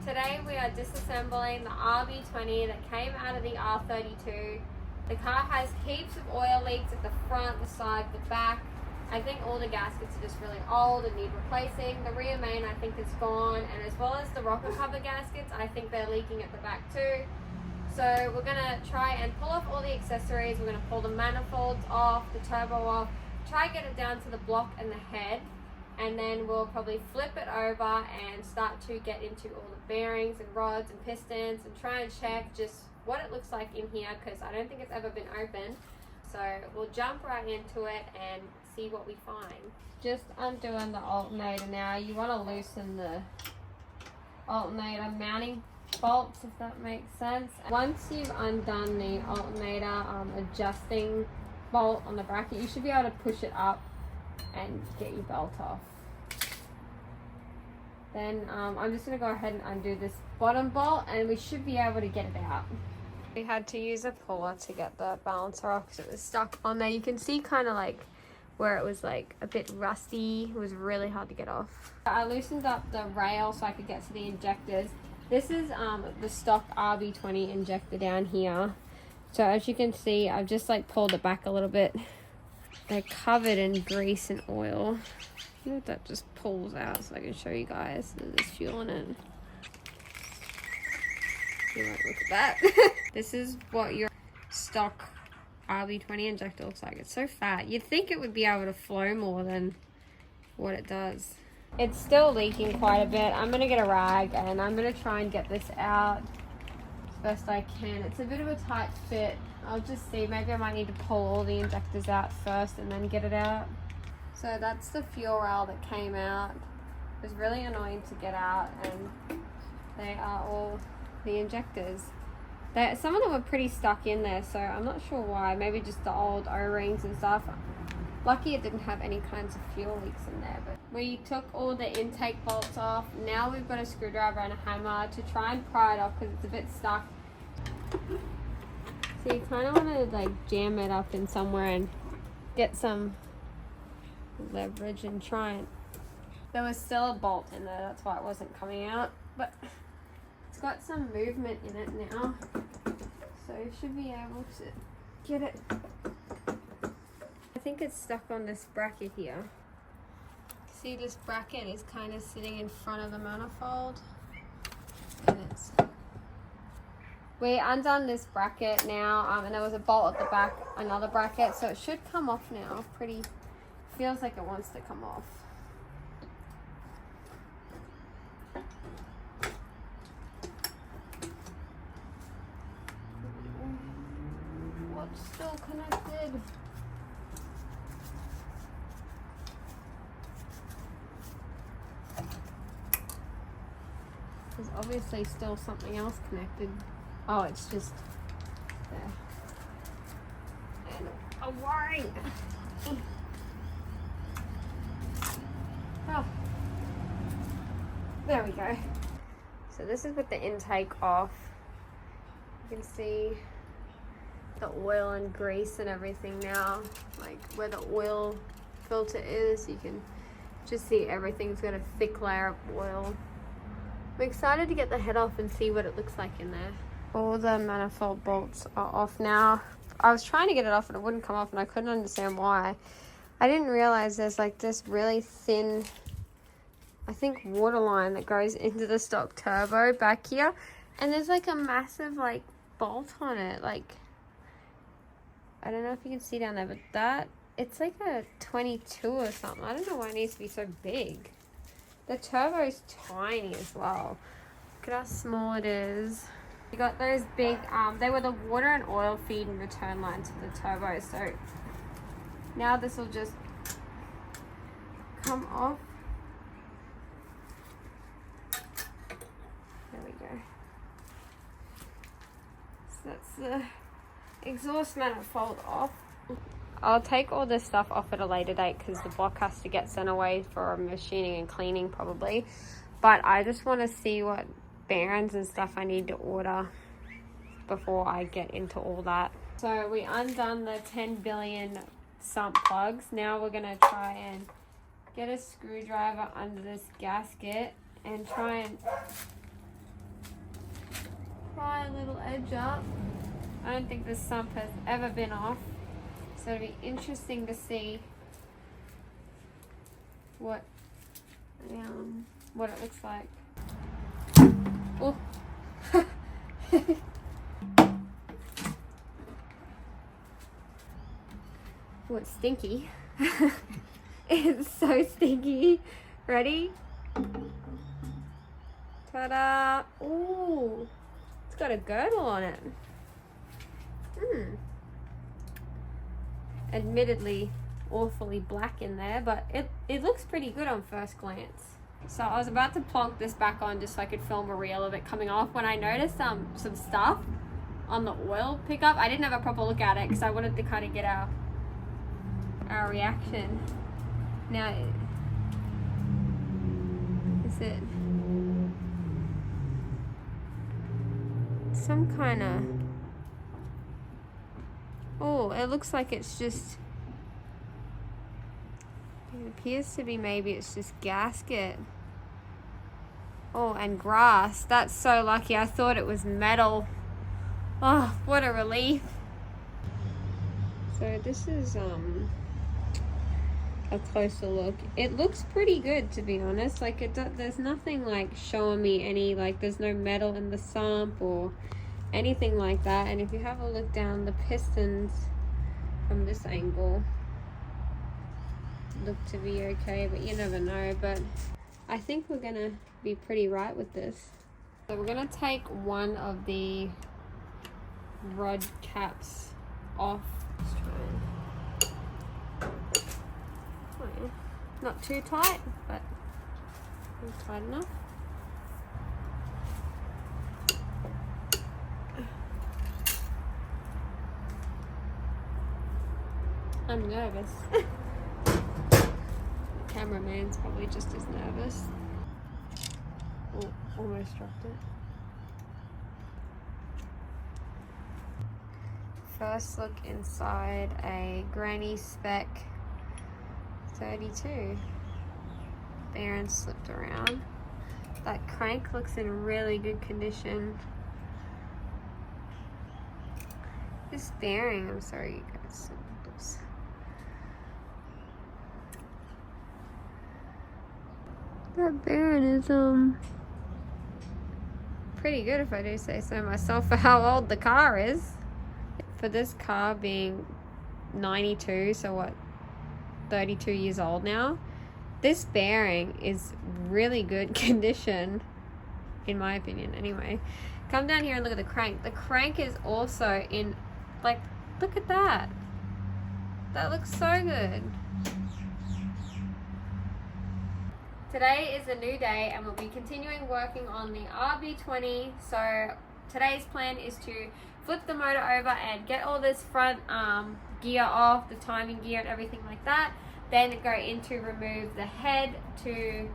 Today we are disassembling the RB20 that came out of the R32. The car has heaps of oil leaks at the front, the side, the back. I think all the gaskets are just really old and need replacing. The rear main I think is gone, and as well as the rocker cover gaskets, I think they're leaking at the back too. So we're going to try and pull off all the accessories. We're going to pull the manifolds off, the turbo off, try and get it down to the block and the head, and then we'll probably flip it over and start to get into all the bearings and rods and pistons and try and check just what it looks like in here, because I don't think it's ever been opened. So we'll jump right into it and see what we find. Just undoing the alternator now. You want to loosen the alternator mounting bolts, if that makes sense. Once you've undone the alternator adjusting bolt on the bracket, you should be able to push it up and get your belt off. Then I'm just going to go ahead and undo this bottom bolt and we should be able to get it out. We had to use a puller to get the balancer off because it was stuck on there. You can see kind of like where it was like a bit rusty. It was really hard to get off. I loosened up the rail so I could get to the injectors. This is the stock RB20 injector down here. So as you can see, I've just like pulled it back a little bit. They're covered in grease and oil. That just pulls out so I can show you guys. There's fuel in it. Look at that. This is what your stock RB20 injector looks like. It's so fat. You'd think it would be able to flow more than what it does. It's still leaking quite a bit. I'm going to get a rag and I'm going to try and get this out as best I can. It's a bit of a tight fit. I'll just see. Maybe I might need to pull all the injectors out first and then get it out. So that's the fuel rail that came out. It was really annoying to get out, and they are all the injectors. Some of them were pretty stuck in there, so I'm not sure why. Maybe just the old O-rings and stuff. Lucky it didn't have any kinds of fuel leaks in there. But we took all the intake bolts off. Now we've got a screwdriver and a hammer to try and pry it off because it's a bit stuck. So you kind of want to like jam it up in somewhere and get some leverage and try it. There was still a bolt in there, that's why it wasn't coming out, but it's got some movement in it now, so you should be able to get it. I think it's stuck on this bracket here. See, this bracket is kind of sitting in front of the manifold, and it's we undone this bracket now, and there was a bolt at the back, another bracket, so it should come off now. Feels like it wants to come off. What's still connected? There's obviously still something else connected. Oh, it's just there. And a wiring. Oh, there we go. So this is with the intake off. You can see the oil and grease and everything now, like where the oil filter is. You can just see everything's got a thick layer of oil. I'm excited to get the head off and see what it looks like in there. All the manifold bolts are off now. I was trying to get it off and it wouldn't come off, and I couldn't understand why. I didn't realize there's like this really thin, I think, water line that goes into the stock turbo back here, and there's like a massive like bolt on it. Like, I don't know if you can see down there, but that, it's like a 22 or something. I don't know why it needs to be so big. The turbo is tiny as well. Look at how small it is. You got those big, they were the water and oil feed and return lines for the turbo. So now this will just come off. There we go. So that's the exhaust manifold off. I'll take all this stuff off at a later date because the block has to get sent away for machining and cleaning probably. But I just want to see what bearings and stuff I need to order before I get into all that. So we undone the 10 billion sump plugs. Now we're going to try and get a screwdriver under this gasket and try and edge up. I don't think this sump has ever been off, so it'll be interesting to see what it looks like. Oh. Oh, it's stinky. It's so stinky. Ready? Ta-da! Ooh, it's got a girdle on it. Admittedly, awfully black in there, but it looks pretty good on first glance. So I was about to plonk this back on just so I could film a reel of it coming off when I noticed some stuff on the oil pickup. I didn't have a proper look at it because I wanted to kind of get our reaction. Now, is it some kind of... Oh, it looks like it's just... It appears to be maybe it's just gasket. Oh, and grass. That's so lucky. I thought it was metal. Oh, what a relief. So this is a closer look. It looks pretty good, to be honest. Like, there's nothing like showing me any, like, there's no metal in the sump or anything like that. And if you have a look down, the pistons from this angle look to be okay, but you never know. But I think we're gonna be pretty right with this. So we're gonna take one of the rod caps off. Let's try and... Not too tight, but tight enough. I'm nervous. The cameraman's probably just as nervous. Oh, almost dropped it. First look inside a granny Spec 32. Bearing slipped around. That crank looks in really good condition. This bearing, I'm sorry you guys. Oops. That bearing is pretty good, if I do say so myself, for how old the car is. For this car being 92, so what, 32 years old now, this bearing is really good condition, in my opinion anyway. Come down here and look at the crank. The crank is also in, like, look at that. That looks so good. Today is a new day and we'll be continuing working on the RB20. So today's plan is to flip the motor over and get all this front gear off, the timing gear and everything like that. Then go in to remove the head, to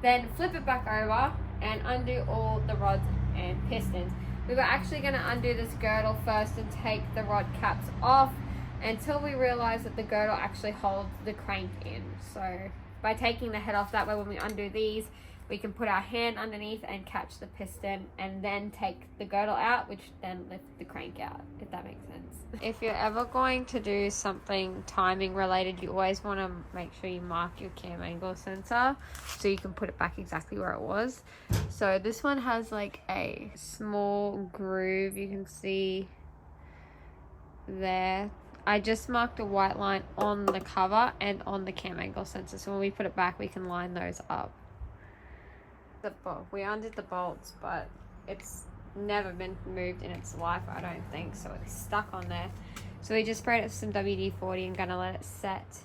then flip it back over and undo all the rods and pistons. We were actually going to undo this girdle first and take the rod caps off until we realized that the girdle actually holds the crank in. So by taking the head off, that way when we undo these, we can put our hand underneath and catch the piston and then take the girdle out, which then lift the crank out, if that makes sense. If you're ever going to do something timing related, you always want to make sure you mark your cam angle sensor so you can put it back exactly where it was. So this one has like a small groove, you can see there. I just marked a white line on the cover and on the cam angle sensor, so when we put it back we can line those up. We undid the bolts, but it's never been moved in its life, I don't think, so it's stuck on there. So we just sprayed it with some WD-40 and gonna let it set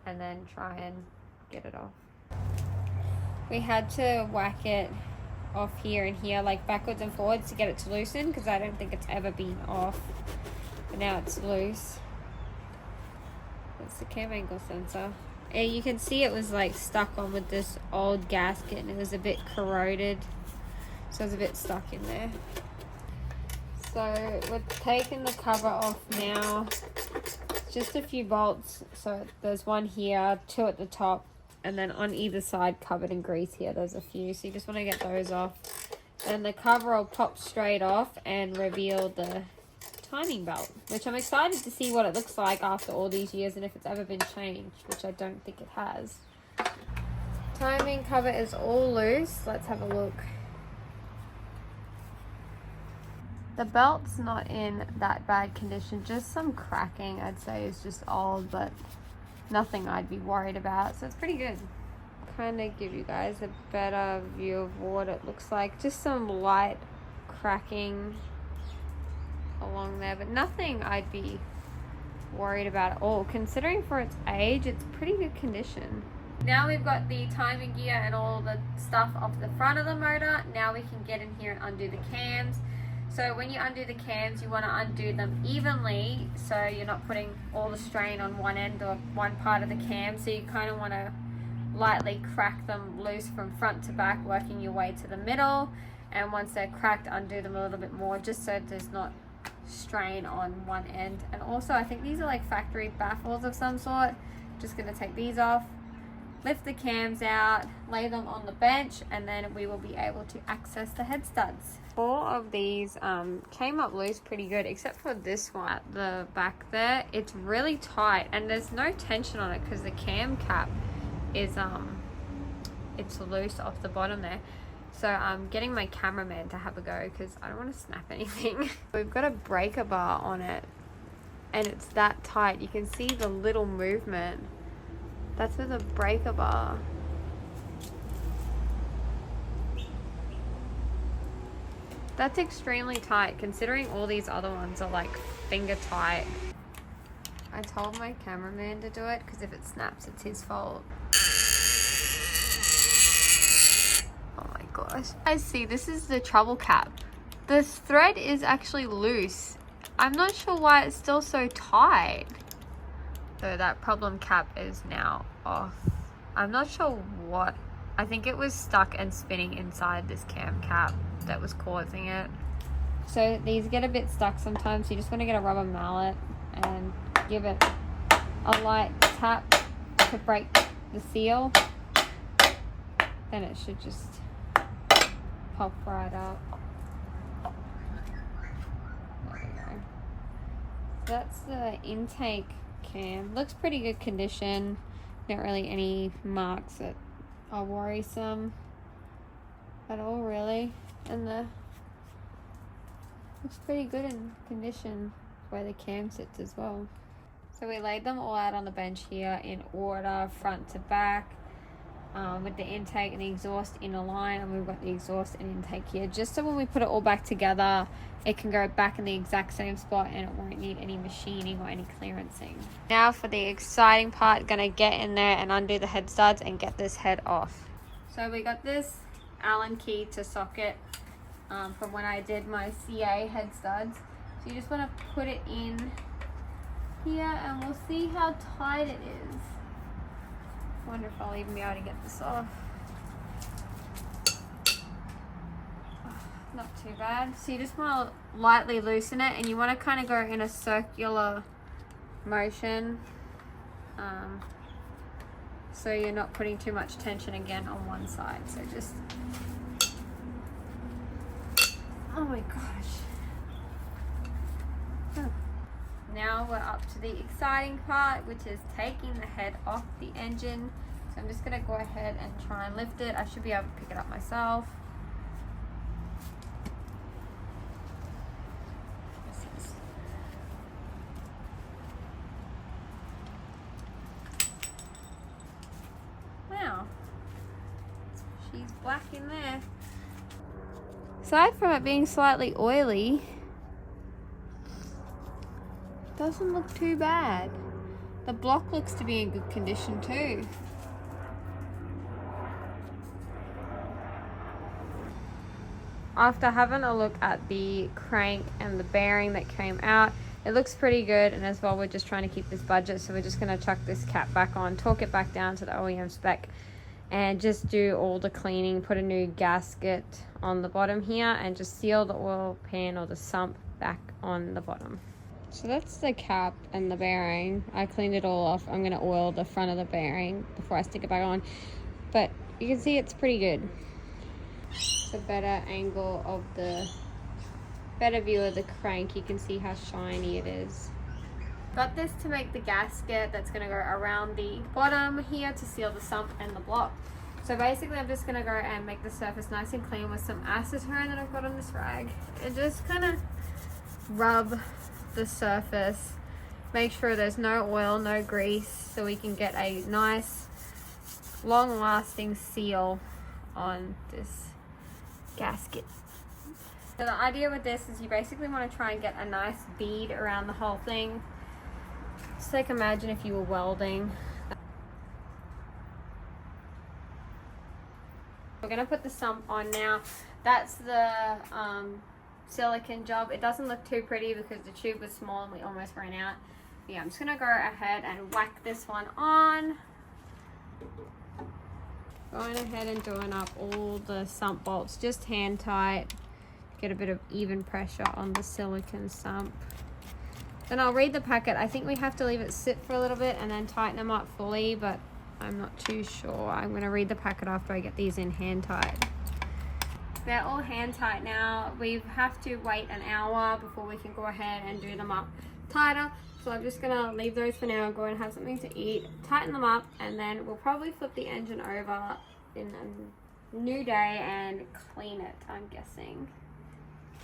and then try and get it off. We had to whack it off here and here, like backwards and forwards, to get it to loosen, because I don't think it's ever been off, but now it's loose. That's the cam angle sensor. And you can see it was like stuck on with this old gasket and it was a bit corroded, so it's a bit stuck in there. So we're taking the cover off now. Just a few bolts, so there's one here, two at the top, and then on either side covered in grease here there's a few, so you just want to get those off And the cover will pop straight off and reveal the timing belt, which I'm excited to see what it looks like after all these years and if it's ever been changed, which I don't think it has. Timing cover is all loose. Let's have a look. The belt's not in that bad condition, just some cracking I'd say is just old, but nothing I'd be worried about, so it's pretty good. Kind of give you guys a better view of what it looks like. Just some light cracking along there, but nothing I'd be worried about at all. Considering for its age, it's pretty good condition. Now we've got the timing gear and all the stuff off the front of the motor. Now we can get in here and undo the cams. So when you undo the cams, you want to undo them evenly so you're not putting all the strain on one end or one part of the cam. So you kind of want to lightly crack them loose from front to back, working your way to the middle. And once they're cracked, undo them a little bit more just so there's not strain on one end. And also I think these are like factory baffles of some sort. Just going to take these off, lift the cams out, lay them on the bench, and then we will be able to access the head studs. All of these came up loose pretty good, except for this one at the back there. It's really tight and there's no tension on it because the cam cap is it's loose off the bottom there. So I'm getting my cameraman to have a go because I don't want to snap anything. We've got a breaker bar on it and it's that tight. You can see the little movement. That's with a breaker bar. That's extremely tight considering all these other ones are like finger tight. I told my cameraman to do it because if it snaps, it's his fault. Oh my gosh. I see, this is the trouble cap. The thread is actually loose. I'm not sure why it's still so tight. So that problem cap is now off. I'm not sure what. I think it was stuck and spinning inside this cam cap that was causing it. So these get a bit stuck sometimes. So you just want to get a rubber mallet and give it a light tap to break the seal. Then it should just pop right up. There we go. So that's the intake cam. Looks pretty good condition. Not really any marks that are worrisome at all really. And the looks pretty good in condition where the cam sits as well. So we laid them all out on the bench here in order, front to back, with the intake and the exhaust in a line, and we've got the exhaust and intake here, just so when we put it all back together, it can go back in the exact same spot and it won't need any machining or any clearancing. Now for the exciting part, gonna get in there and undo the head studs and get this head off. So we got this Allen key to socket from when I did my CA head studs. So you just want to put it in here and we'll see how tight it is. I wonder if I'll even be able to get this off. Not too bad. So you just want to lightly loosen it and you want to kind of go in a circular motion so you're not putting too much tension again on one side. So just, oh my gosh. Huh. Now we're up to the exciting part, which is taking the head off the engine. So I'm just going to go ahead and try and lift it. I should be able to pick it up myself. Wow. She's black in there. Aside from it being slightly oily, doesn't look too bad. The block looks to be in good condition too. After having a look at the crank and the bearing that came out, it looks pretty good, and as well we're just trying to keep this budget, so we're just going to chuck this cap back on, torque it back down to the OEM spec, and just do all the cleaning, put a new gasket on the bottom here, and just seal the oil pan or the sump back on the bottom. So that's the cap and the bearing. I cleaned it all off. I'm going to oil the front of the bearing before I stick it back on. But you can see it's pretty good. a better angle of the, better view of the crank. You can see how shiny it is. Got this to make the gasket that's going to go around the bottom here to seal the sump and the block. So basically I'm just going to go and make the surface nice and clean with some acetone that I've got on this rag. And just kind of rub the surface. Make sure there's no oil, no grease, so we can get a nice long lasting seal on this gasket. So the idea with this is you basically want to try and get a nice bead around the whole thing. Just like imagine if you were welding. We're going to put the sump on now. That's the silicone job. It doesn't look too pretty because the tube was small and we almost ran out. Yeah, I'm just going to go ahead and whack this one on. Going ahead and doing up all the sump bolts, just hand tight. Get a bit of even pressure on the silicone sump. Then I'll read the packet. I think we have to leave it sit for a little bit and then tighten them up fully, but I'm not too sure. I'm going to read the packet after I get these in hand tight. They're all hand tight now. We have to wait an hour before we can go ahead and do them up tighter. So I'm just going to leave those for now, go and have something to eat, tighten them up, and then we'll probably flip the engine over in a new day and clean it, I'm guessing.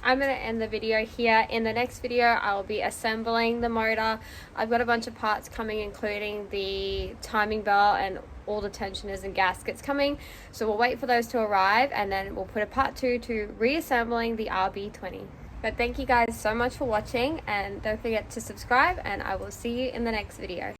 I'm going to end the video here. In the next video, I'll be assembling the motor. I've got a bunch of parts coming, including the timing belt and all the tensioners and gaskets coming. So we'll wait for those to arrive, and then we'll put a part 2 to reassembling the RB20. But thank you guys so much for watching, and don't forget to subscribe, and I will see you in the next video.